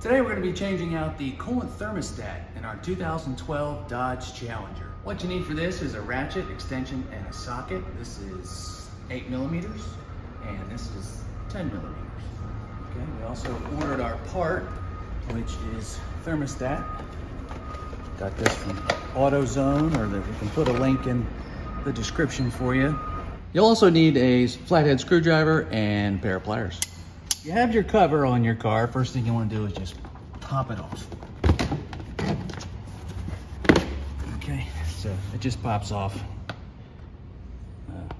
Today we're going to be changing out the coolant thermostat in our 2012 Dodge Challenger. What you need for this is a ratchet, extension, and a socket. This is 8 millimeters, and this is 10 millimeters. Okay, we also ordered our part, which is thermostat. Got this from AutoZone, or we can put a link in the description for you. You'll also need a flathead screwdriver and a pair of pliers. You have your cover on your car. First thing you want to do is just pop it off. Okay, so it just pops off.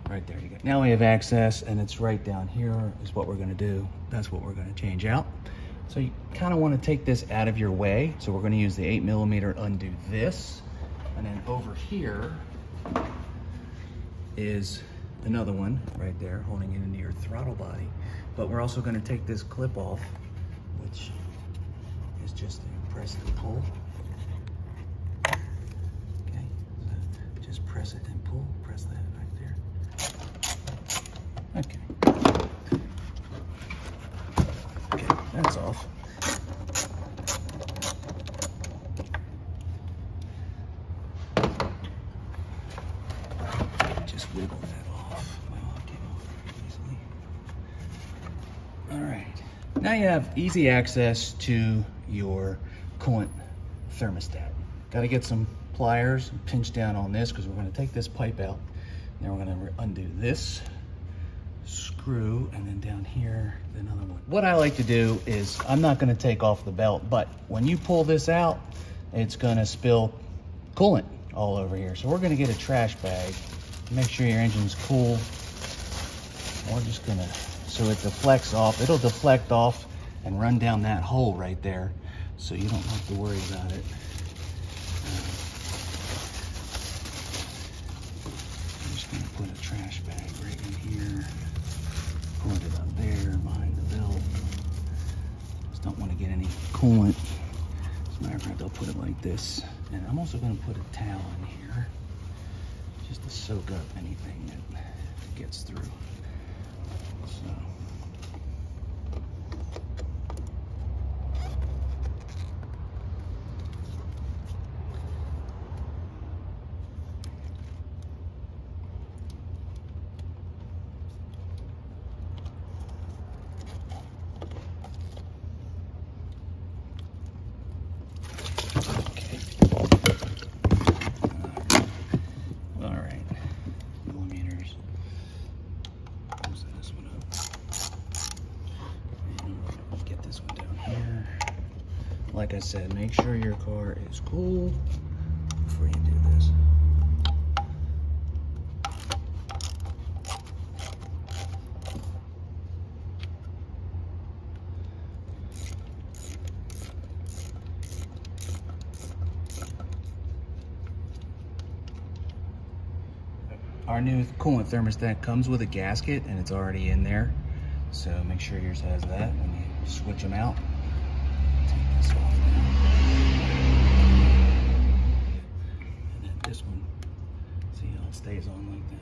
Right there you go. Now we have access, and it's right down here is what we're going to do. That's what we're going to change out. So you kind of want to take this out of your way. So we're going to use the 8 millimeter, undo this, and then over here is another one right there holding it into your throttle body. But we're also going to take this clip off, which is just press and pull. Okay, so just press it and pull. Press that right there. Okay. Okay, that's off. Just wiggle that off. Well, it came off easily. All right, now you have easy access to your coolant thermostat. Got to get some pliers and pinch down on this because we're going to take this pipe out. Then we're going to undo this screw, and then down here, another one. What I like to do is, I'm not going to take off the belt, but when you pull this out, it's going to spill coolant all over here. So we're going to get a trash bag. Make sure your engine's cool. We're just going to, so it deflects off. It'll deflect off and run down that hole right there, so you don't have to worry about it. I'm just going to put a trash bag right in here. Put it up there behind the belt. Just don't want to get any coolant. As a matter of fact, I'll put it like this. And I'm also going to put a towel in here just to soak up anything that gets through. So. Like I said, make sure your car is cool before you do this. Our new coolant thermostat comes with a gasket, and it's already in there. So make sure yours has that when you switch them out. Take this off now. And then this one, see how it stays on like that.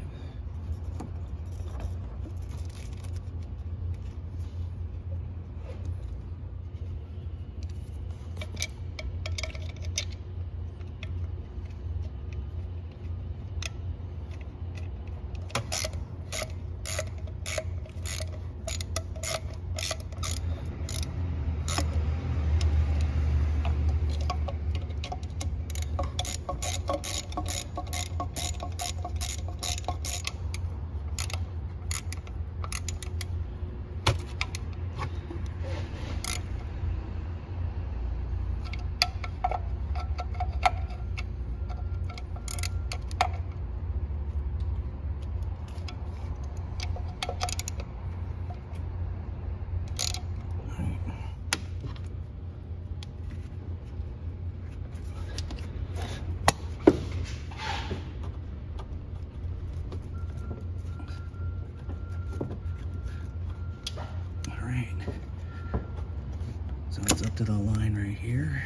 So it's up to the line right here,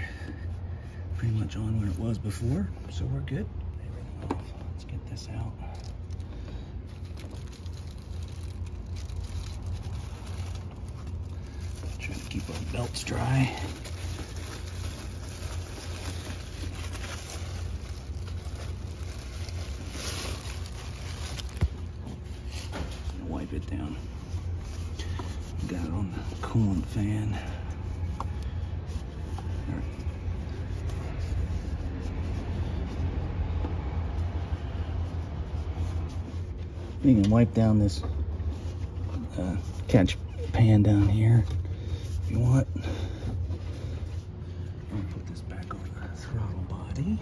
pretty much on where it was before, so we're good. Everything off. Let's get this out. Try to keep our belts dry. fan. You can wipe down this catch pan down here if you want. I'll put this back on the throttle body.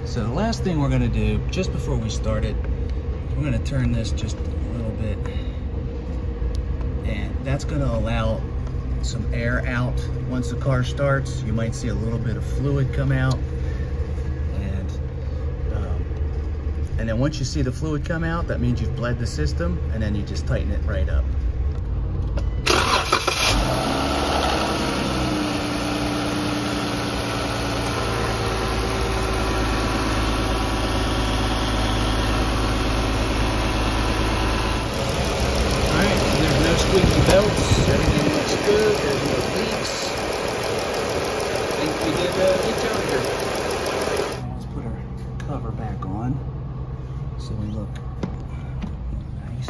So the last thing we're gonna do, just before we start it, we're gonna turn this just a little bit, and that's gonna allow some air out. Once the car starts, you might see a little bit of fluid come out, and then once you see the fluid come out, that means you've bled the system, and then you just tighten it right up. Squeaky belts, everything looks good, there's no leaks. I think we did a good job here. Let's put our cover back on so we look nice.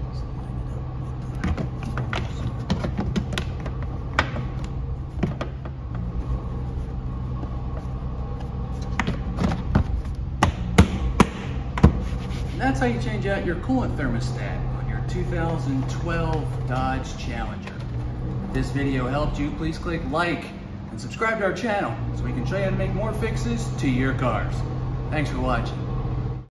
Let's line it up with the and that's how you change out your coolant thermostat. 2012 Dodge Challenger. If this video helped you, please click like and subscribe to our channel so we can show you how to make more fixes to your cars. Thanks for watching.